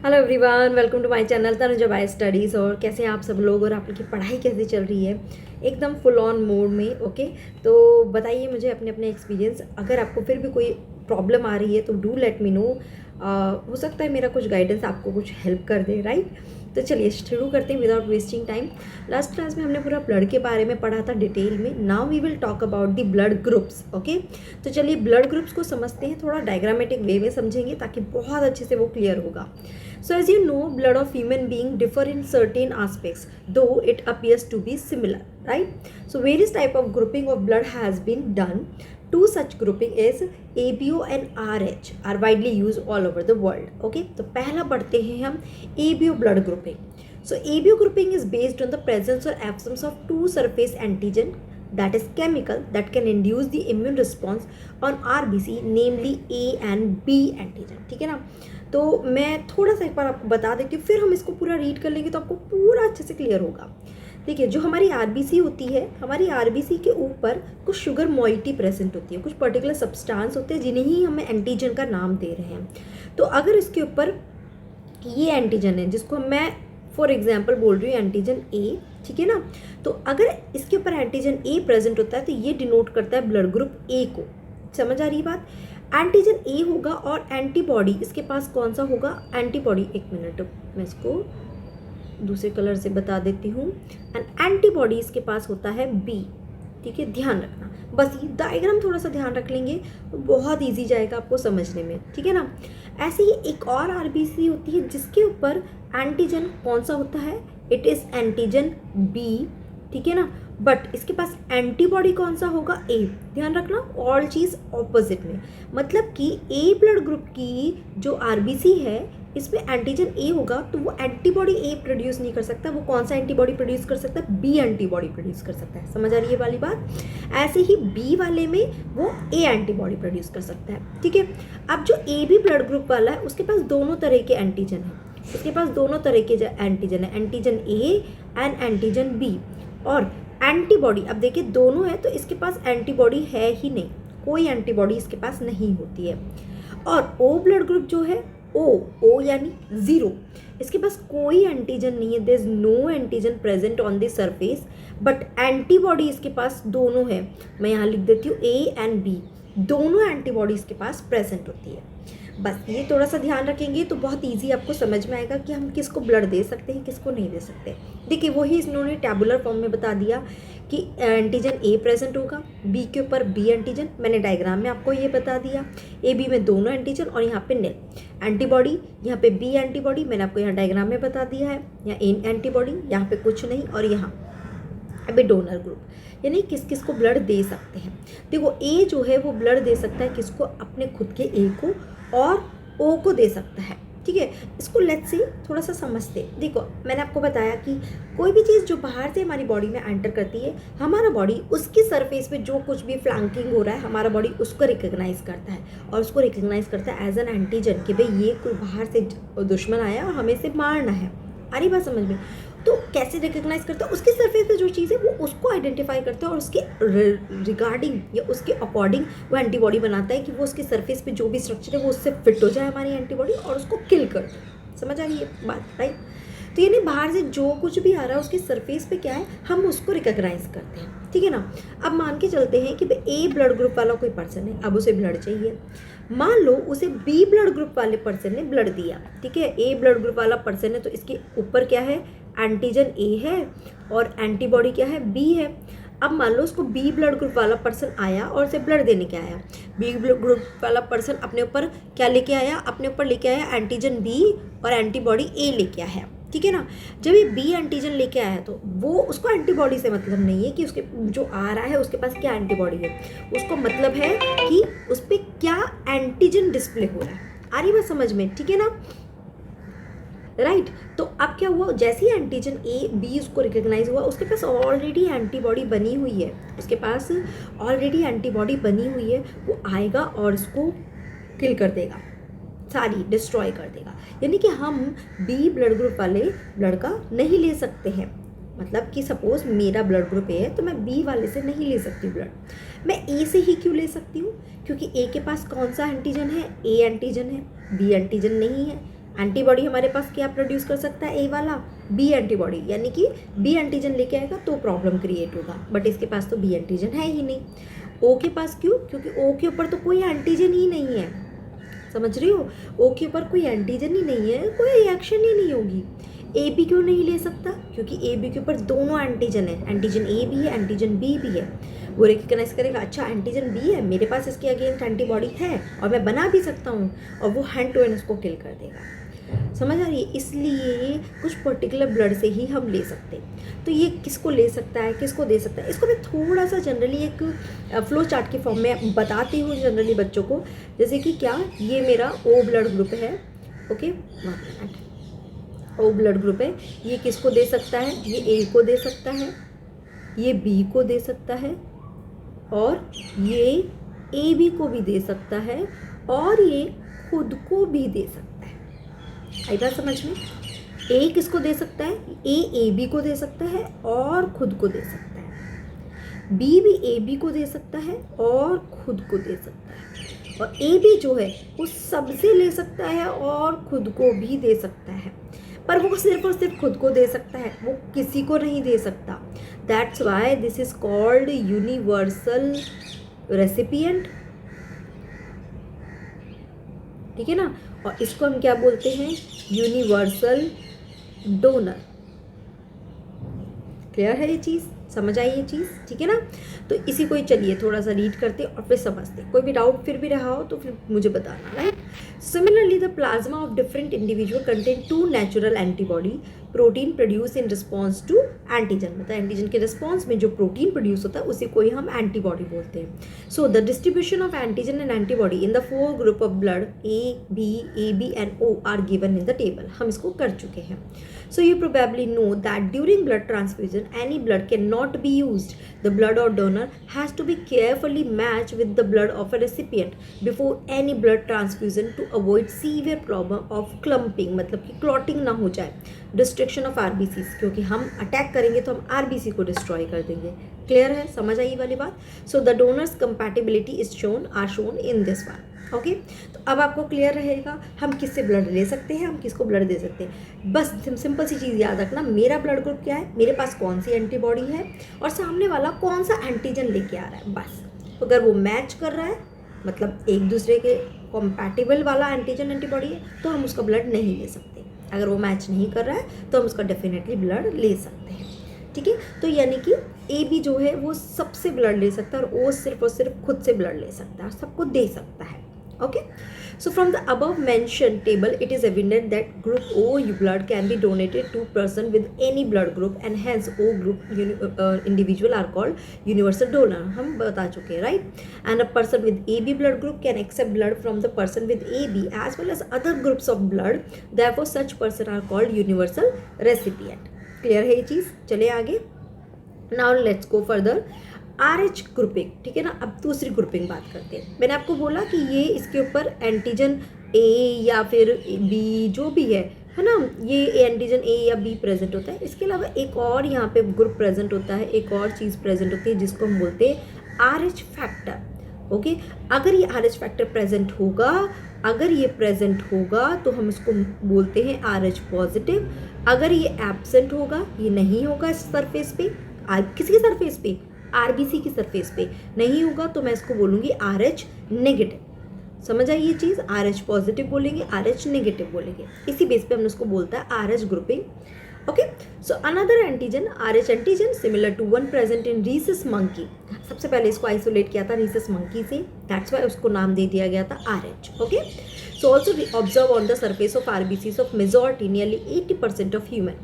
Hello everyone, welcome to my channel Tanuja by studies. और कैसे हैं आप सब लोग और आप लोग की पढ़ाई कैसी चल रही है? एकदम फुल ऑन मोड में। ओके, तो बताइए मुझे अपने अपने एक्सपीरियंस। अगर आपको फिर भी कोई प्रॉब्लम आ रही है तो डू लेट मी नो। हो सकता है मेरा कुछ गाइडेंस आपको कुछ हेल्प कर दे, राइट? तो चलिए शुरू करते हैं without wasting time. Last class में हमने पूरा ब्लड के बारे में पढ़ा था डिटेल में। Now we will talk about the blood groups. Okay, तो चलिए ब्लड ग्रुप्स को समझते हैं, थोड़ा डायग्रामेटिक वे में समझेंगे ताकि बहुत अच्छे से वो क्लियर होगा। So as you know, blood of human being differ in certain aspects, though it appears to be similar, right? So various type of grouping of blood has been done. Two such grouping is ABO and RH are widely used all over the world. Okay, तो पहला पढ़ते हैं हम ABO blood grouping. So ABO grouping is based on the presence or absence of two surface antigen that is chemical that can induce the immune response on RBC, namely A and B antigen. ठीक है ना? तो मैं थोड़ा सा एक बार आपको बता देती हूँ, फिर हम इसको पूरा रीड कर लेंगे तो आपको पूरा अच्छे से क्लियर होगा। देखिए, जो हमारी आरबीसी होती है, हमारी आरबीसी के ऊपर कुछ शुगर मॉइटी प्रेजेंट होती है, कुछ पर्टिकुलर सब्सटेंस होते हैं जिन्हें ही हमें एंटीजन का नाम दे रहे हैं। तो अगर इसके ऊपर ये एंटीजन है जिसको मैं फॉर एग्जाम्पल बोल रही हूँ एंटीजन ए, ठीक है ना? तो अगर इसके ऊपर एंटीजन ए प्रेजेंट होता है तो ये डिनोट करता है ब्लड ग्रुप ए को। समझ आ रही है बात? एंटीजन ए होगा और एंटीबॉडी इसके पास कौन सा होगा? एंटीबॉडी, एक मिनट मैं इसको दूसरे कलर से बता देती हूँ। एंड एंटीबॉडी इसके पास होता है बी। ठीक है, ध्यान रखना, बस ये डायग्राम थोड़ा सा ध्यान रख लेंगे तो बहुत इजी जाएगा आपको समझने में। ठीक है ना? ऐसे ही एक और आरबीसी होती है जिसके ऊपर एंटीजन कौन सा होता है? It is antigen B. ठीक है ना? बट इसके पास एंटीबॉडी कौन सा होगा? ए। ध्यान रखना, ऑल चीज़ ऑपोजिट में, मतलब कि ए ब्लड ग्रुप की जो आरबीसी है इसमें एंटीजन ए होगा तो वो एंटीबॉडी ए प्रोड्यूस नहीं कर सकता। वो कौन सा एंटीबॉडी प्रोड्यूस कर सकता है? बी एंटीबॉडी प्रोड्यूस कर सकता है। समझ आ रही है वाली बात? ऐसे ही बी वाले में वो ए एंटीबॉडी प्रोड्यूस कर सकता है। ठीक है, अब जो ए बी ब्लड ग्रुप वाला है उसके पास दोनों तरह के एंटीजन है। उसके पास दोनों तरह के एंटीजन है, antigen A and antigen B. और एंटीबॉडी, अब देखिए दोनों है तो इसके पास एंटीबॉडी है ही नहीं, कोई एंटीबॉडी इसके पास नहीं होती है। और ओ ब्लड ग्रुप जो है, ओ यानी ज़ीरो, इसके पास कोई एंटीजन नहीं है, there is no antigen present on the surface, but antibody इसके पास दोनों है। मैं यहाँ लिख देती हूँ ए एंड बी, दोनों एंटीबॉडी इसके पास प्रेजेंट होती है। बस ये थोड़ा सा ध्यान रखेंगे तो बहुत इजी आपको समझ में आएगा कि हम किसको ब्लड दे सकते हैं, किसको नहीं दे सकते। देखिए, वही इन्होंने टैबुलर फॉर्म में बता दिया कि एंटीजन ए प्रेजेंट होगा, बी के ऊपर बी एंटीजन, मैंने डायग्राम में आपको ये बता दिया। ए बी में दोनों एंटीजन और यहाँ पे निल एंटीबॉडी, यहाँ पे बी एंटीबॉडी मैंने आपको यहाँ डायग्राम में बता दिया है। यहाँ ए एंटीबॉडी, यहाँ पे कुछ नहीं, और यहाँ अभी डोनर ग्रुप, यानी किस किस को ब्लड दे सकते हैं। देखो, ए जो है वो ब्लड दे सकता है किसको? अपने खुद के ए को, और ओ को दे सकता है। ठीक है, इसको लेट्स से थोड़ा सा समझते। देखो, मैंने आपको बताया कि कोई भी चीज़ जो बाहर से हमारी बॉडी में एंटर करती है, हमारा बॉडी उसकी सरफेस पे जो कुछ भी फ्लैंकिंग हो रहा है, हमारा बॉडी उसको रिकग्नाइज करता है, और उसको रिकग्नाइज करता है एज एन एंटीजन कि भाई ये कोई बाहर से दुश्मन आया और हमें इसे मारना है। आ रही बात समझ में? तो कैसे रिकग्नाइज करता है? उसकी सरफेस पे जो चीज़ है वो उसको आइडेंटिफाई करता है और उसके रिगार्डिंग या उसके अकॉर्डिंग वो एंटीबॉडी बनाता है कि वो उसकी सरफेस पे जो भी स्ट्रक्चर है वो उससे फिट हो जाए हमारी एंटीबॉडी, और उसको किल कर दे। समझ आ रही है बात, राइट? तो यानी बाहर से जो कुछ भी आ रहा है उसकी सरफेस पे क्या है, हम उसको रिकग्नाइज करते हैं। ठीक है ना? अब मान के चलते हैं कि ए ब्लड ग्रुप वाला कोई पर्सन है, अब उसे ब्लड चाहिए। मान लो उसे बी ब्लड ग्रुप वाले पर्सन ने ब्लड दिया। ठीक है, ए ब्लड ग्रुप वाला पर्सन है तो इसके ऊपर क्या है? एंटीजन ए है और एंटीबॉडी क्या है? बी है। अब मान लो उसको बी ब्लड ग्रुप वाला पर्सन आया और उसे ब्लड देने के आया। बी ब्लड ग्रुप वाला पर्सन अपने ऊपर क्या लेके आया? अपने ऊपर लेके आया एंटीजन बी और एंटीबॉडी ए लेके आया। ठीक है ना? जब ये बी एंटीजन लेके आया तो वो, उसको एंटीबॉडी से मतलब नहीं है कि उसके जो आ रहा है उसके पास क्या एंटीबॉडी है, उसको मतलब है कि उस पर क्या एंटीजन डिस्प्ले हो रहा है। आ रही बात समझ में? ठीक है ना? राइट, तो अब क्या हुआ? जैसे ही एंटीजन ए बी उसको रिकग्नाइज हुआ, उसके पास ऑलरेडी एंटीबॉडी बनी हुई है, उसके पास ऑलरेडी एंटीबॉडी बनी हुई है, वो आएगा और इसको किल कर देगा, सारी डिस्ट्रॉय कर देगा। यानी कि हम बी ब्लड ग्रुप वाले ब्लड का नहीं ले सकते हैं। मतलब कि सपोज मेरा ब्लड ग्रुप ए है तो मैं बी वाले से नहीं ले सकती ब्लड, मैं ए से ही क्यों ले सकती हूँ? क्योंकि ए के पास कौन सा एंटीजन है? ए एंटीजन है, बी एंटीजन नहीं है। एंटीबॉडी हमारे पास क्या प्रोड्यूस कर सकता है, ए वाला बी एंटीबॉडी, यानी कि बी एंटीजन लेके आएगा तो प्रॉब्लम क्रिएट होगा, बट इसके पास तो बी एंटीजन है ही नहीं। ओ के पास क्यों, क्योंकि ओ के ऊपर तो कोई एंटीजन ही नहीं है, समझ रही हो, ओ के ऊपर कोई एंटीजन ही नहीं है, कोई रिएक्शन ही नहीं होगी। ए बी क्यों नहीं ले सकता, क्योंकि ए बी के ऊपर दोनों एंटीजन है, एंटीजन ए भी है, एंटीजन बी भी है। वो रिकग्नाइज करेगा, अच्छा एंटीजन बी है, मेरे पास इसके अगेंस्ट एंटीबॉडी है और मैं बना भी सकता हूँ, और वो हैंड टू हैंड उसको किल कर देगा। समझ आ रही है? इसलिए कुछ पर्टिकुलर ब्लड से ही हम ले सकते हैं। तो ये किसको ले सकता है, किसको दे सकता है, इसको मैं थोड़ा सा जनरली एक फ्लो चार्ट के फॉर्म में बताती हूँ जनरली बच्चों को। जैसे कि क्या, ये मेरा ओ ब्लड ग्रुप है, ओके, ओ ब्लड ग्रुप है, ये किसको दे सकता है, ये ए को दे सकता है, ये बी को दे सकता है, और ये ए बी को भी दे सकता है, और ये खुद को भी दे सकता है। आई बात समझ में? ए किसको दे सकता है, ए बी को दे सकता है और खुद को दे सकता है, बी भी ए बी को दे सकता है और खुद को दे सकता है, और ए बी जो है वो सबसे ले सकता है और खुद को भी दे सकता है, पर वो सिर्फ और सिर्फ खुद को दे सकता है, वो किसी को नहीं दे सकता। That's why this is called universal recipient, ठीक है ना, और इसको हम क्या बोलते हैं, यूनिवर्सल डोनर। क्लियर है ये चीज़, समझ आई ये चीज़, ठीक है ना। तो इसी को ही चलिए थोड़ा सा रीड करते और फिर समझते, कोई भी डाउट फिर भी रहा हो तो फिर मुझे बताना, right. Similarly the plasma of different individual contain 2 natural antibody protein produce in response to antigen, मतलब एंटीजन के रिस्पॉन्स में जो प्रोटीन प्रोड्यूस होता है उसी को ही हम एंटीबॉडी बोलते हैं। So the distribution of antigen and antibody in the 4 group of blood A B and O are given in the table, हम इसको कर चुके हैं। So you probably know that during blood transfusion, any blood cannot be used. The blood of donor has to be carefully matched with the blood of a recipient before any blood transfusion to avoid severe problem of clumping, मतलब कि clotting ना हो जाए, destruction of RBCs, क्योंकि हम attack करेंगे तो हम RBC को डिस्ट्रॉय कर देंगे। क्लियर है, समझ आई वाली बात। So the donors compatibility is shown in this one, okay. तो अब आपको क्लियर रहेगा हम किससे ब्लड ले सकते हैं, हम किसको ब्लड दे सकते हैं। बस सिंपल सी चीज़ याद रखना, मेरा ब्लड ग्रुप क्या है, मेरे पास कौन सी एंटीबॉडी है और सामने वाला कौन सा एंटीजन लेके आ रहा है, बस। तो अगर वो मैच कर रहा है, मतलब एक दूसरे के कॉम्पैटिबल वाला एंटीजन एंटीबॉडी है, तो हम उसका ब्लड नहीं ले सकते। अगर वो मैच नहीं कर रहा है तो हम उसका डेफिनेटली ब्लड ले सकते हैं, ठीक है। तो यानी कि ए बी जो है वो सबसे ब्लड ले सकता है और ओ सिर्फ और सिर्फ खुद से ब्लड ले सकता है और सबको दे सकता है, okay. So from the above mentioned table it is evident that group O blood can be donated to person with any blood group and hence O group individual are called universal donor, हम बता चुके हैं, right. And a person with AB blood group can accept blood from the person with AB as well as other groups of blood, therefore such person are called universal recipient. Clear है ये चीज़, चले आगे। Now let's go further. RH grouping, ठीक है ना। अब दूसरी grouping बात करते हैं। मैंने आपको बोला कि ये इसके ऊपर एंटीजन A या फिर B जो भी है ना, ये एंटीजन A या B प्रेजेंट होता है। इसके अलावा एक और यहाँ पे ग्रुप प्रेजेंट होता है, एक और चीज़ प्रेजेंट होती है जिसको हम बोलते हैं RH फैक्टर, ओके। अगर ये RH फैक्टर प्रेजेंट होगा, अगर ये प्रेजेंट होगा तो हम इसको बोलते हैं RH पॉजिटिव। अगर ये एब्सेंट होगा, ये नहीं होगा इस सरफेस पे, किसी के सरफेस पे, RBC की सरफेस पे नहीं होगा, तो मैं इसको बोलूँगी RH नेगेटिव। समझ आई ये चीज़, RH पॉजिटिव बोलेंगे, RH नेगेटिव बोलेंगे, इसी बेस पे हमने उसको बोलता है RH grouping, okay. So another antigen RH antigen similar to one present in rhesus monkey, सबसे पहले इसको आइसोलेट किया था रीसस मंकी से, दैट्स वाई उसको नाम दे दिया गया था RH, okay. So also observe on the surface of RBCs of majority nearly 80% of human,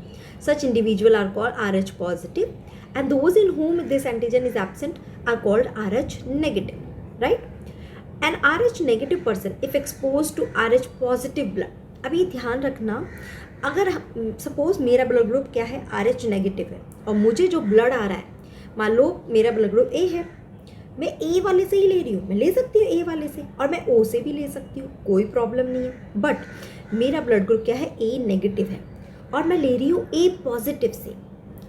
such individual are called RH positive and those in whom this antigen is absent are called RH negative, right. An RH negative person if exposed to RH positive blood, अभी ध्यान रखना, अगर suppose मेरा blood group क्या है, RH negative है, और मुझे जो ब्लड आ रहा है, मान लो मेरा ब्लड ग्रुप A है, मैं A वाले से ही ले रही हूँ, मैं ले सकती हूँ A वाले से, और मैं O से भी ले सकती हूँ, कोई प्रॉब्लम नहीं है। बट मेरा ब्लड ग्रुप क्या है, A नेगेटिव है और मैं ले रही हूँ A पॉजिटिव से।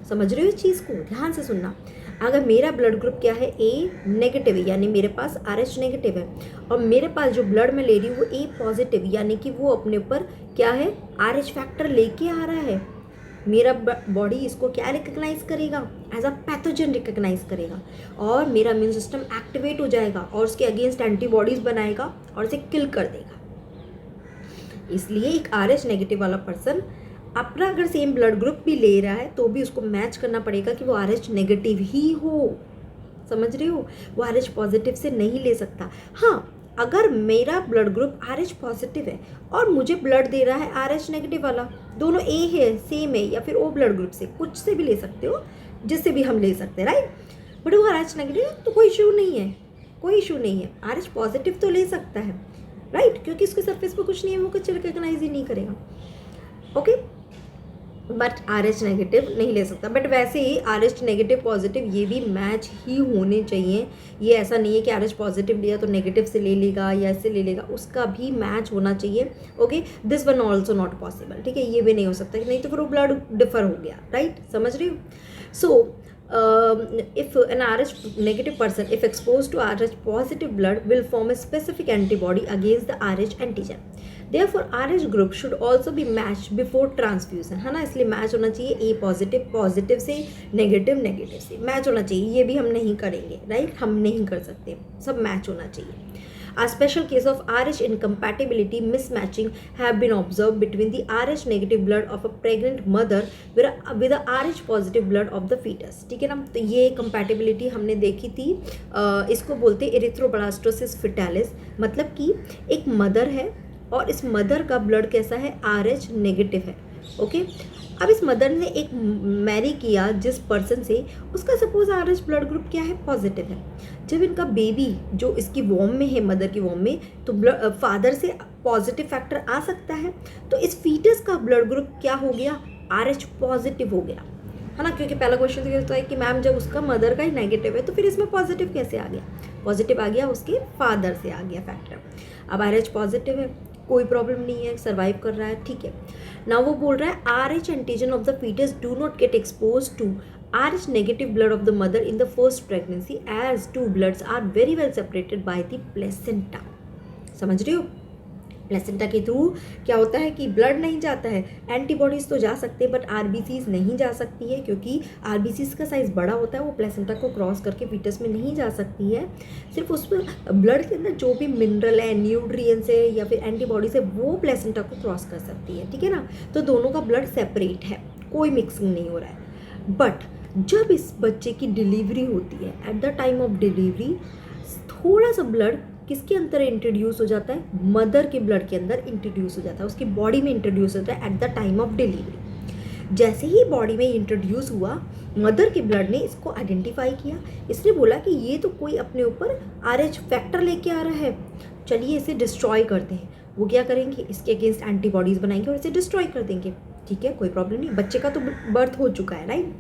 समझ रहे हो इस चीज़ को, ध्यान से सुनना। अगर मेरा ब्लड ग्रुप क्या है, ए नेगेटिव है, यानी मेरे पास RH नेगेटिव है, और मेरे पास जो ब्लड में ले रही हूँ वो ए पॉजिटिव, यानी कि वो अपने ऊपर क्या है, RH फैक्टर लेके आ रहा है, मेरा बॉडी इसको क्या रिकग्नाइज करेगा, एज अ पैथोजन रिकग्नाइज करेगा, और मेरा इम्यून सिस्टम एक्टिवेट हो जाएगा और उसके अगेंस्ट एंटीबॉडीज बनाएगा और उसे किल कर देगा। इसलिए एक RH नेगेटिव वाला पर्सन अपना अगर सेम ब्लड ग्रुप भी ले रहा है तो भी उसको मैच करना पड़ेगा कि वो RH नेगेटिव ही हो, समझ रहे हो, वो RH पॉजिटिव से नहीं ले सकता। हाँ, अगर मेरा ब्लड ग्रुप RH पॉजिटिव है और मुझे ब्लड दे रहा है RH नेगेटिव वाला, दोनों ए है, सेम है, या फिर ओ ब्लड ग्रुप से कुछ से भी ले सकते हो, जिससे भी हम ले सकते हैं, राइट, बट वो RH नेगेटिव है तो कोई इशू नहीं है, कोई इशू नहीं है। RH पॉजिटिव तो ले सकता है, राइट, क्योंकि उसके सरफेस पर कुछ नहीं है, वो कुछ रिकग्नाइज ही नहीं करेगा, ओके, बट RH नेगेटिव नहीं ले सकता। बट वैसे ही RH नेगेटिव पॉजिटिव ये भी मैच ही होने चाहिए, ये ऐसा नहीं है कि RH पॉजिटिव लिया तो नेगेटिव से ले लेगा या इससे ले लेगा, उसका भी मैच होना चाहिए, okay, this one also not possible, ठीक है, ये भी नहीं हो सकता कि नहीं तो फिर वो ब्लड डिफर हो गया, राइट, समझ रही हो। सो if an RH negative person, if exposed to RH positive blood, will form a specific antibody against the RH antigen. Therefore RH group should also be matched before transfusion, है ना, इसलिए match होना चाहिए ए positive positive से, negative negative से match होना चाहिए। ये भी हम नहीं करेंगे, राइट, हम नहीं कर सकते, सब मैच होना चाहिए। A special case of RH incompatibility mismatching have been observed between the RH negative blood of a pregnant mother with the RH positive blood of the fetus, ठीक है ना। तो ये compatibility हमने देखी थी, इसको बोलते हैं erythroblastosis fetalis, मतलब कि एक मदर है और इस मदर का ब्लड कैसा है, RH नेगेटिव है, ओके। अब इस मदर ने एक मैरी किया जिस पर्सन से, उसका सपोज RH ब्लड ग्रुप क्या है, पॉजिटिव है। जब इनका बेबी जो इसकी वॉम में है, मदर की वॉम में, तो फादर से पॉजिटिव फैक्टर आ सकता है, तो इस फीटस का ब्लड ग्रुप क्या हो गया, RH पॉजिटिव हो गया, है ना, क्योंकि पहला क्वेश्चन तो होता है कि मैम जब उसका मदर का ही नेगेटिव है तो फिर इसमें पॉजिटिव कैसे आ गया, पॉजिटिव आ गया उसके फादर से आ गया फैक्टर। अब RH पॉजिटिव है, कोई प्रॉब्लम नहीं है, सर्वाइव कर रहा है, ठीक है ना। वो बोल रहा है RH antigen of the fetus do not get expose to RH negative blood of the mother in the first pregnancy as two bloods are very well separated by the placenta, समझ रहे हो। प्लेसेंटा के through क्या होता है कि blood नहीं जाता है, एंटीबॉडीज़ तो जा सकते हैं बट RBCs नहीं जा सकती है, क्योंकि RBCs का साइज़ बड़ा होता है, वो प्लेसेंटा को क्रॉस करके फीटस में नहीं जा सकती है। सिर्फ उसमें ब्लड के अंदर जो भी मिनरल है, न्यूट्रिएंट्स है या फिर एंटीबॉडीज़ है, वो प्लेसेंटा को क्रॉस कर सकती है, ठीक है ना। तो दोनों का ब्लड सेपरेट है, कोई मिक्सिंग नहीं हो रहा है। बट जब इस बच्चे की डिलीवरी होती है, at the time of delivery थोड़ा सा ब्लड किसके अंदर इंट्रोड्यूस हो जाता है, मदर के ब्लड के अंदर इंट्रोड्यूस हो जाता है, उसकी बॉडी में इंट्रोड्यूस होता है at the time of delivery. जैसे ही बॉडी में इंट्रोड्यूस हुआ, मदर के ब्लड ने इसको आइडेंटिफाई किया, इसने बोला कि ये तो कोई अपने ऊपर RH फैक्टर लेके आ रहा है, चलिए इसे डिस्ट्रॉय करते हैं। वो क्या करेंगे, इसके अगेंस्ट एंटीबॉडीज़ बनाएंगे और इसे डिस्ट्रॉय कर देंगे, ठीक है, कोई प्रॉब्लम नहीं, बच्चे का तो बर्थ हो चुका है, राइट।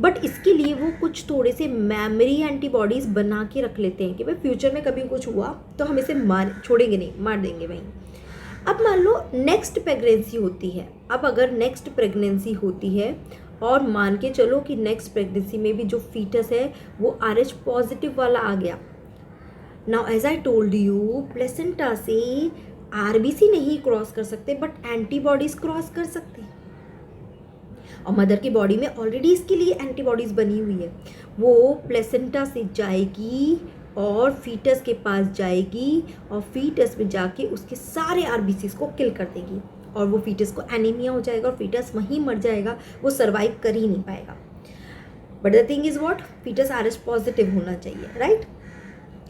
बट इसके लिए वो कुछ थोड़े से मेमोरी एंटीबॉडीज़ बना के रख लेते हैं कि भाई फ्यूचर में कभी कुछ हुआ तो हम इसे छोड़ेंगे नहीं, मार देंगे वहीं। अब मान लो नेक्स्ट प्रेगनेंसी होती है, अब अगर नेक्स्ट प्रेगनेंसी होती है और मान के चलो कि नेक्स्ट प्रेगनेंसी में भी जो फीटस है वो RH पॉजिटिव वाला आ गया। Now as I told you, placenta से RBC नहीं क्रॉस कर सकते बट एंटीबॉडीज़ क्रॉस कर सकते हैं, और मदर की बॉडी में ऑलरेडी इसके लिए एंटीबॉडीज़ बनी हुई है। वो प्लेसेंटा से जाएगी और फीटस के पास जाएगी और फीटस में जाके उसके सारे RBCs को किल कर देगी और वो फीटस को एनीमिया हो जाएगा और फीटस वहीं मर जाएगा, वो सर्वाइव कर ही नहीं पाएगा। But the thing is what, fetus RH positive होना चाहिए, right.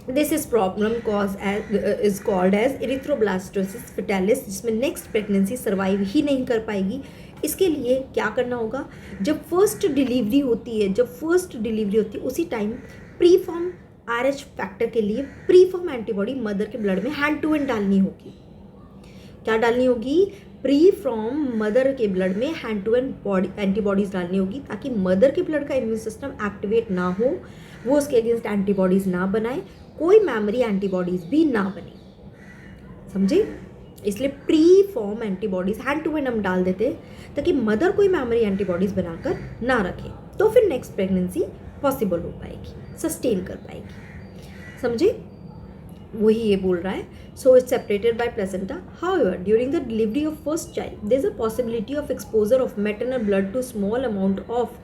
This is problem is called as erythroblastosis fetalis, जिसमें नेक्स्ट प्रेगनेंसी सर्वाइव ही नहीं कर पाएगी। इसके लिए क्या करना होगा, जब फर्स्ट डिलीवरी होती है उसी time pre form RH factor के लिए प्री फॉर्म एंटीबॉडी मदर के ब्लड में हैंड टू हैंड डालनी होगी। क्या डालनी होगी, प्री फ्रॉम मदर के ब्लड में हैंड टू हैंड एंटीबॉडीज़ डालनी होगी, ताकि मदर के ब्लड का इम्यून सिस्टम एक्टिवेट ना हो, वो उसके अगेंस्ट एंटीबॉडीज़ ना बनाए, कोई मेमोरी एंटीबॉडीज़ भी ना बने, समझे। इसलिए pre form antibodies hand to hand हम डाल देते ताकि मदर कोई मेमोरी एंटीबॉडीज़ बनाकर ना रखे, तो फिर नेक्स्ट प्रेगनेंसी पॉसिबल हो पाएगी, सस्टेन कर पाएगी। समझे, वही ये बोल रहा है। So it's separated by placenta. However during the delivery of first child there is a possibility of exposure of maternal blood to small amount of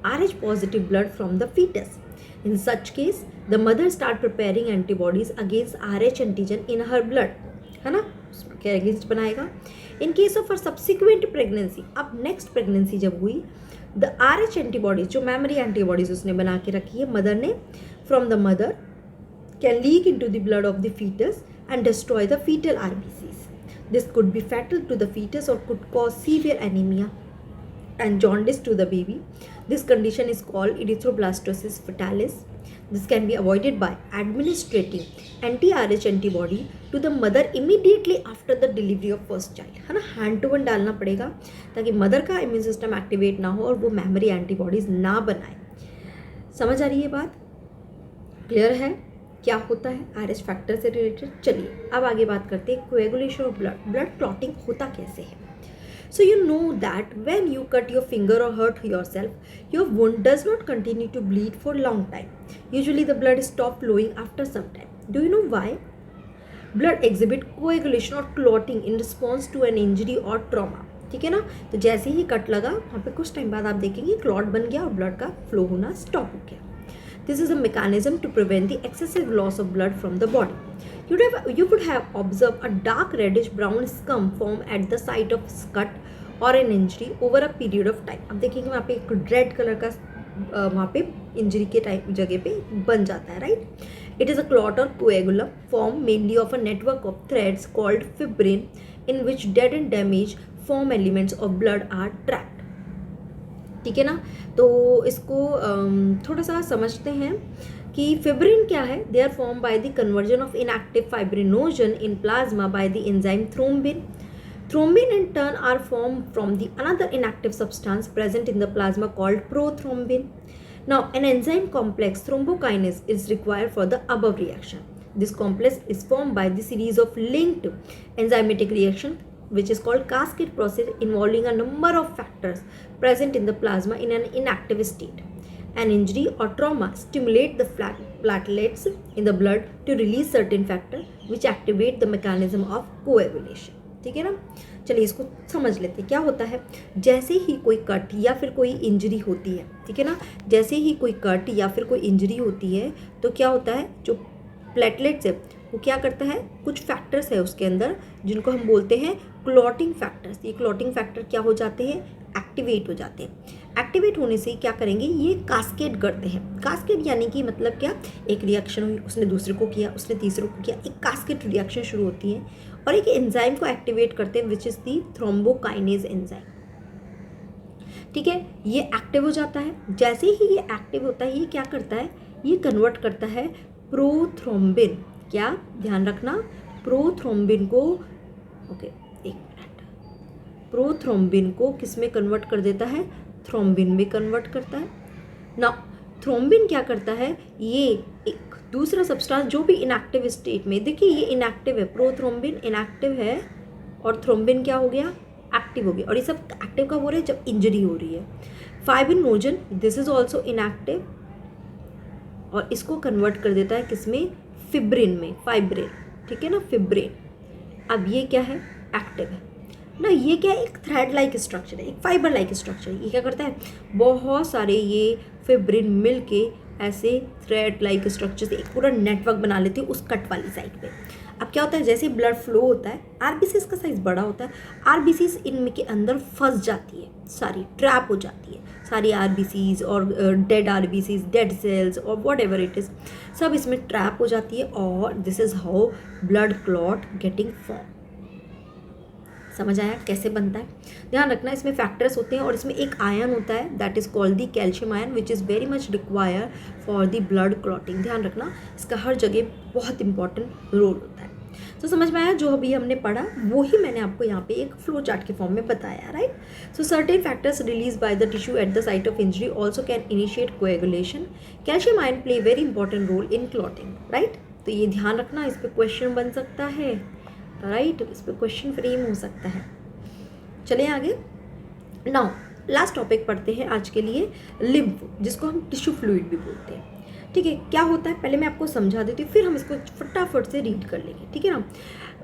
RH positive blood from the fetus. In such case the mother start preparing antibodies against RH antigen in her blood, है ना, उसके against बनाएगा। In case of her subsequent pregnancy, अब next pregnancy जब हुई, the RH antibodies, जो memory antibodies उसने बना के रखी है मदर ने, from the mother can leak into the blood of the fetus and destroy the fetal RBCs. This could be fatal to the fetus or could cause severe anemia and jaundice to the baby. This condition is called erythroblastosis fetalis. This can be avoided by administering anti-RH antibody to the mother immediately after the delivery of first child, है ना। Hand to hand डालना पड़ेगा ताकि mother का immune system activate ना हो और वो मेमोरी एंटीबॉडीज ना बनाए। समझ आ रही है बात, क्लियर है क्या होता है RH फैक्टर से रिलेटेड। चलिए अब आगे बात करते हैं coagulation of blood, blood clotting होता कैसे है। So you know that when you cut your finger or hurt yourself, your wound does not continue to bleed for long time. Usually the blood stop flowing after some time. Do you know why? Blood exhibit coagulation or clotting in response to an injury or trauma. ठीक है ना, तो जैसे ही cut लगा वहाँ पे कुछ time बाद आप देखेंगे क्लॉट बन गया और ब्लड का फ्लो होना स्टॉप हो गया। This is a mechanism to prevent the excessive loss of blood from the body. You would have observed a dark reddish brown scum form at the site of cut or an injury over a period of time. अब देखिए वहाँ पे एक red colour का वहाँ पे injury के time जगह पे बन जाता है, right. It is a clot or coagulum formed mainly of a network of threads called fibrin in which dead and damaged form elements of blood are trapped. ठीक है ना, तो इसको थोड़ा सा समझते हैं कि फिब्रिन क्या है। They are form by the conversion of inactive fibrinogen in plasma by the enzyme thrombin. Thrombin in turn are form from the another inactive substance present in the plasma called prothrombin. Now an enzyme complex thrombokinase is required for the above reaction. This complex is form by the series of linked enzymatic reaction which is called cascade process involving a number of factors present in the plasma in an inactive state. An injury or trauma stimulate the platelets in the blood to release certain factors which activate the mechanism of coagulation. ठीक है ना, चलिए इसको समझ लेते हैं क्या होता है। जैसे ही कोई कट या फिर कोई इंजरी होती है, ठीक है ना, जैसे ही कोई कट या फिर कोई इंजरी होती है तो क्या होता है, जो प्लेटलेट्स है वो क्या करता है, कुछ फैक्टर्स है उसके अंदर जिनको हम बोलते हैं क्लॉटिंग फैक्टर्स। ये क्लॉटिंग फैक्टर क्या हो जाते हैं, एक्टिवेट हो जाते हैं। एक्टिवेट होने से क्या करेंगे, ये कास्केड करते हैं। कास्केड यानी कि मतलब क्या, एक रिएक्शन हुई, उसने दूसरे को किया, उसने तीसरे को किया, एक कास्केड रिएक्शन शुरू होती है और एक एंजाइम को एक्टिवेट करते हैं which is the thrombokinase enzyme. ठीक है, ये एक्टिव हो जाता है। जैसे ही ये एक्टिव होता है ये क्या करता है, ये कन्वर्ट करता है प्रोथ्रोम्बिन, क्या ध्यान रखना, प्रोथ्रोम्बिन को, ओके एक मिनट, प्रोथ्रोम्बिन को किस में कन्वर्ट कर देता है, थ्रोम्बिन में कन्वर्ट करता है ना। थ्रोम्बिन क्या करता है, ये एक दूसरा सब्सटेंस जो भी इनएक्टिव स्टेट में, देखिए ये इनएक्टिव है, प्रोथ्रोम्बिन इनएक्टिव है और थ्रोम्बिन क्या हो गया, एक्टिव हो गया। और ये सब एक्टिव कब हो रहे हैं, जब इंजरी हो रही है। Fibrinogen this is also inactive और इसको कन्वर्ट कर देता है किसमें, फिब्रिन में, फाइब्रिन, ठीक है ना, फिब्रिन। अब ये क्या है, एक्टिव है ना। ये क्या है, एक थ्रेड लाइक स्ट्रक्चर है, एक फाइबर लाइक स्ट्रक्चर है। ये क्या करता है, बहुत सारे ये फिब्रिन मिल के ऐसे थ्रेड लाइक स्ट्रक्चर से एक पूरा नेटवर्क बना लेते हैं उस कट वाली साइड पे। अब क्या होता है, जैसे ब्लड फ्लो होता है, आरबीसीज का साइज बड़ा होता है, आरबीसीज इनके अंदर फंस जाती है, सारी ट्रैप हो जाती है, सारी आरबीसीज और डेड आरबीसीज, डेड सेल्स और वॉट एवर इट इज़, सब इसमें ट्रैप हो जाती है और this is how blood clot getting form. समझ आया कैसे बनता है, ध्यान रखना। इसमें फैक्टर्स होते हैं और इसमें एक आयन होता है that is called the calcium ion which is very much require for the blood clotting. ध्यान रखना, इसका हर जगह बहुत इंपॉर्टेंट रोल होता है। तो समझ में आया, जो अभी हमने पढ़ा वो ही मैंने आपको यहाँ पे एक फ्लो चार्ट के फॉर्म में बताया, right. So certain factors release by the tissue at the site of injury also can initiate coagulation. Calcium ion play very important role in clotting, right. तो ये ध्यान रखना, इस पर क्वेश्चन बन सकता है, राइट, इस पर क्वेश्चन फ्रेम हो सकता है। चलें आगे। नाउ लास्ट टॉपिक पढ़ते हैं आज के लिए, लिम्फ, जिसको हम टिश्यू फ्लूइड भी बोलते हैं। ठीक है, क्या होता है पहले मैं आपको समझा देती हूँ, फिर हम इसको फटाफट से रीड कर लेंगे, ठीक है ना।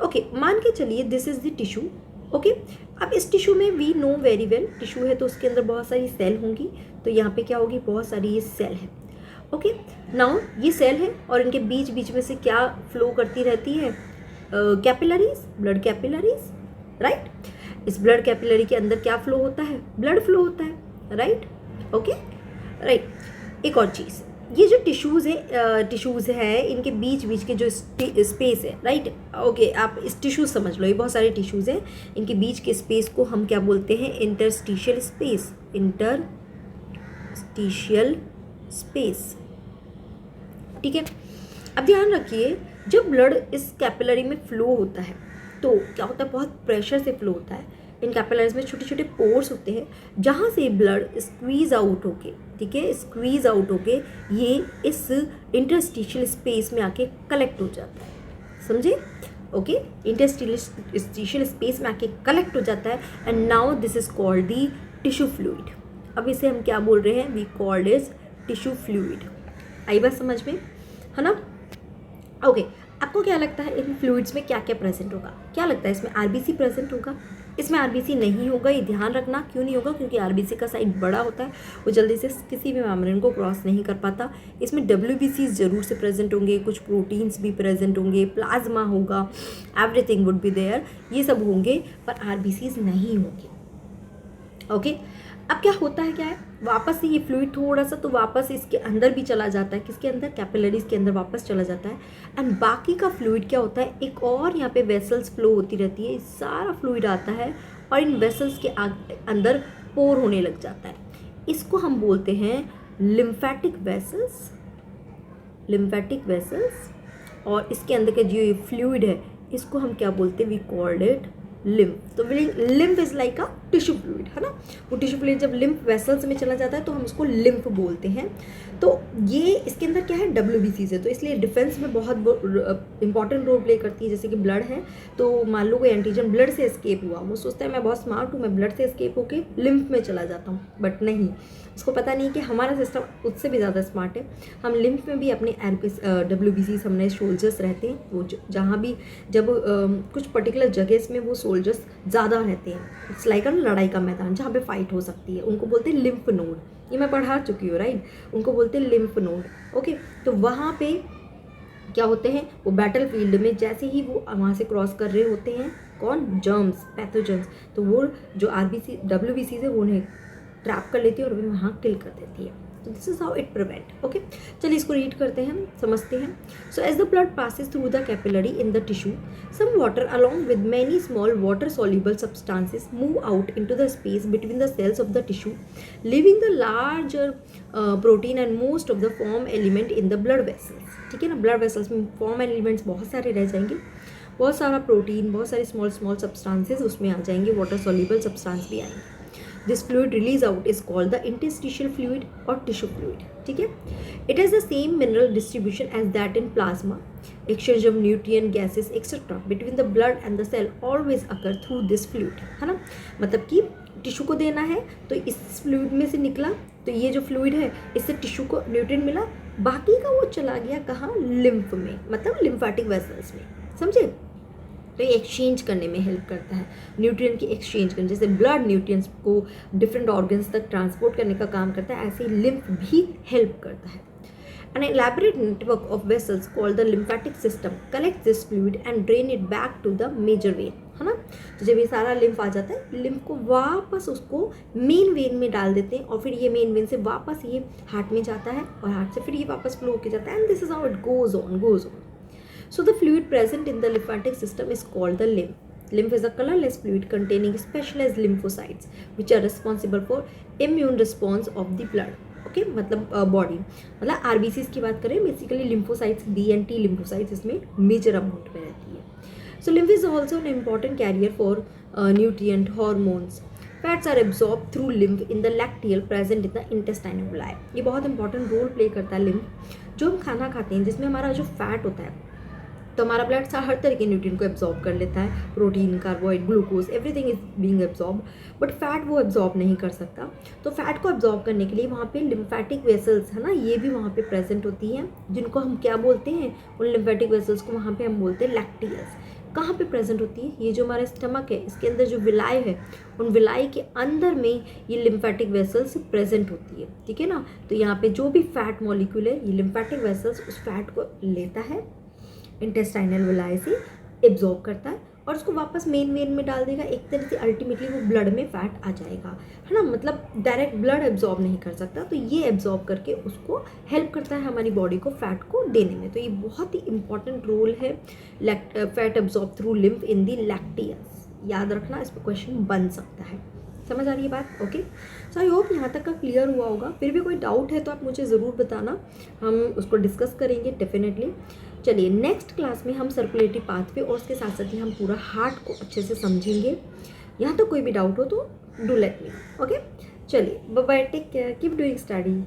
ओके, मान के चलिए this is the tissue. Okay, अब इस टिश्यू में we know very well, tissue है तो उसके अंदर बहुत सारी सेल होंगी, तो यहाँ पे क्या होगी, बहुत सारी ये सेल है। ओके, नाउ ये सेल है और इनके बीच बीच में से क्या फ्लो करती रहती है, कैपिलरीज, ब्लड कैपिलरीज, राइट। इस ब्लड कैपिलरी के अंदर क्या फ्लो होता है, ब्लड फ्लो होता है, राइट। Okay, right. एक और चीज़, ये जो टिश्यूज़ है इनके बीच बीच के जो स्पेस है, राइट। ओके, आप इस टिश्यू समझ लो, ये बहुत सारे टिश्यूज़ हैं, इनके बीच के स्पेस को हम क्या बोलते हैं, इंटरस्टिशियल स्पेस, इंटरस्टिशियल स्पेस, ठीक है। अब ध्यान रखिए, जब ब्लड इस कैपिलरी में फ्लो होता है तो क्या होता है, बहुत प्रेशर से फ्लो होता है। इन कैपिलरीज में छोटे छोटे पोर्स होते हैं जहाँ से ब्लड स्क्वीज आउट होके, ठीक है, स्क्वीज आउट होके ये इस इंटरस्टिशियल स्पेस में आके कलेक्ट हो जाता है, समझे। ओके, इंटरस्टिशियल स्पेस में आके कलेक्ट हो जाता है and now this is called the tissue fluid. अब इसे हम क्या बोल रहे हैं, we called is tissue fluid. आई बात समझ में, है ना। ओके, आपको क्या लगता है इन फ्लूइड्स में क्या क्या प्रेजेंट होगा, क्या लगता है इसमें आरबीसी प्रेजेंट होगा, इसमें आरबीसी नहीं होगा, ये ध्यान रखना। क्यों नहीं होगा, क्योंकि आरबीसी का साइज बड़ा होता है, वो जल्दी से किसी भी मेम्ब्रेन को क्रॉस नहीं कर पाता। इसमें डब्ल्यूबीसीज जरूर से प्रेजेंट होंगे, कुछ प्रोटीन्स भी प्रेजेंट होंगे, प्लाज्मा होगा, एवरीथिंग वुड बी देयर, ये सब होंगे, पर आरबीसीज नहीं होंगे। ओके, अब क्या होता है, क्या है, वापस से ये फ्लूइड थोड़ा सा तो वापस इसके अंदर भी चला जाता है, किसके अंदर, कैपिलरीज के अंदर वापस चला जाता है। एंड बाकी का फ्लूइड क्या होता है, एक और यहाँ पे वेसल्स फ्लो होती रहती है, सारा फ्लूइड आता है और इन वेसल्स के अंदर पोर होने लग जाता है। इसको हम बोलते हैं लिम्फेटिक वेसल्स, लिम्फेटिक वेसल्स। और इसके अंदर का जो ये फ्लूइड है इसको हम क्या बोलते हैं, वी कॉल्ड इट लिम्फ। तो lymph is like a tissue fluid, है ना। वो टिश्यू फ्लूइड जब लिम्फ वेसल्स में चला जाता है तो हम उसको लिम्फ बोलते हैं। तो ये इसके अंदर क्या है, डब्ल्यूबीसीज है, तो इसलिए डिफेंस में बहुत इंपॉर्टेंट रोल प्ले करती है। जैसे कि ब्लड है, तो मान लो कोई एंटीजन ब्लड से एस्केप हुआ, वो सोचता है मैं बहुत स्मार्ट हूँ, मैं ब्लड से एस्केप होकर लिम्फ में चला जाता हूँ, बट नहीं, उसको पता नहीं कि हमारा सिस्टम उससे भी ज़्यादा स्मार्ट है। हम लिम्फ में भी अपने डब्ल्यूबीसीज, हमने सोल्जर्स रहते हैं, वो जहाँ भी जब कुछ पर्टिकुलर जगह में वो सोल्जर्स ज़्यादा रहते हैं, इट्स लाइक अ लड़ाई का मैदान जहाँ पे फाइट हो सकती है, उनको बोलते हैं लिम्फ नोड। ये मैं पढ़ा चुकी हूँ, राइट, उनको बोलते हैं लिम्फ नोड। ओके, तो वहाँ पे क्या होते हैं, वो बैटल फील्ड में जैसे ही वो वहाँ से क्रॉस कर रहे होते हैं, कौन, जर्म्स, पैथोजेंस, तो वो जो आरबीसी डब्ल्यूबीसी है वो उन्हें ट्रैप कर लेती है और वो वहाँ किल कर देती है। तो this is how it prevent. Okay, चलिए इसको रीड करते हैं, समझते हैं। So as the blood passes through the capillary in the tissue, some water along with many small water soluble substances move out into the space between the cells of the tissue, leaving the larger protein and most of the form element in the blood vessels। ठीक है ना, blood vessels में form elements बहुत सारे रह जाएंगे, बहुत सारा प्रोटीन, बहुत सारे स्मॉल स्मॉल सब्सटेंसेस उसमें आ जाएंगे, वाटर सॉल्युबल सब्सटेंस भी आएंगे। This fluid release out is called the interstitial fluid और टिश्यू फ्लूइड। ठीक है, it has the same mineral distribution as that in plasma. Exchange of nutrient gases etcetera between the blood and the cell always occur through this fluid, है ना। मतलब कि tissue को देना है तो इस फ्लूइड में से निकला, तो ये जो फ्लूइड है इससे टिश्यू को न्यूट्रिएंट मिला, बाकी का वो चला गया कहाँ, लिम्फ में, मतलब लिम्फेटिक वेसल्स में, समझे। तो ये एक्सचेंज करने में हेल्प करता है, न्यूट्रिएंट की एक्सचेंज करने, जैसे ब्लड न्यूट्रिएंट्स को डिफरेंट ऑर्गन्स तक ट्रांसपोर्ट करने का काम करता है, ऐसे ही लिम्फ भी हेल्प करता है। An elaborate network of vessels called the lymphatic system collects this fluid and drain it back to the major vein, है ना। तो जब ये सारा लिम्फ आ जाता है, लिम्फ को वापस उसको मेन वेन में डाल देते हैं और फिर ये मेन वेन से वापस ये हार्ट में जाता है और हार्ट से फिर ये वापस फ्लो होके जाता है, and this is how it goes on. So the fluid present in the lymphatic system is called the lymph. Lymph is a colorless fluid containing specialized lymphocytes which are responsible for immune response of the blood. Okay, मतलब body, मतलब RBCs की बात करें, basically lymphocytes, B and T lymphocytes इसमें major amount में रहती है। So lymph is also an important carrier for nutrient, hormones. Fats are absorb through lymph in the lacteal present in the intestine of life. ये बहुत important role play करता है lymph. जो हम खाना खाते हैं जिसमें हमारा जो फैट होता है तो हमारा ब्लड हर तरह के न्यूट्रिएंट को एब्जॉर्ब कर लेता है, protein, carbohydrate, glucose, everything is being absorb, but fat वो एब्जॉर्ब नहीं कर सकता। तो फैट को एब्जॉर्ब करने के लिए वहाँ पे लिम्फेटिक वेसल्स है ना, ये भी वहाँ पे प्रेजेंट होती हैं, जिनको हम क्या बोलते हैं, उन लिम्फेटिक वेसल्स को वहाँ पे हम बोलते हैं लैक्टियस। कहाँ पे प्रेजेंट होती है, ये जो हमारा स्टमक है इसके अंदर जो विलाई है, उन विलाई के अंदर में ये लिम्फेटिक वेसल्स प्रेजेंट होती है, ठीक है ना। तो यहाँ पे जो भी फैट मॉलिक्यूल है, ये लिम्फेटिक वेसल्स उस फैट को लेता है, इंटेस्टाइनल विलाई से एब्जॉर्ब करता है और उसको वापस मेन वेन में डाल देगा। एक तरह से अल्टीमेटली वो ब्लड में फैट आ जाएगा, है ना। मतलब डायरेक्ट ब्लड एब्जॉर्ब नहीं कर सकता, तो ये एब्जॉर्ब करके उसको हेल्प करता है हमारी बॉडी को फैट को देने में। तो ये बहुत ही इंपॉर्टेंट रोल है फैट एब्जॉर्ब थ्रू लिम्फ इन दी लैक्टियस। याद रखना, इस पर क्वेश्चन बन सकता है। समझ आ रही है बात? ओके, सो आई होप यहाँ तक का क्लियर हुआ होगा। फिर भी कोई डाउट है तो आप मुझे ज़रूर बताना, हम उसको डिस्कस करेंगे डेफिनेटली। चलिए नेक्स्ट क्लास में हम सर्कुलेटरी पाथवे और उसके साथ साथ ही हम पूरा हार्ट को अच्छे से समझेंगे। यहाँ तो कोई भी डाउट हो तो डू लेट मी। ओके, चलिए bye bye, take care, keep doing study.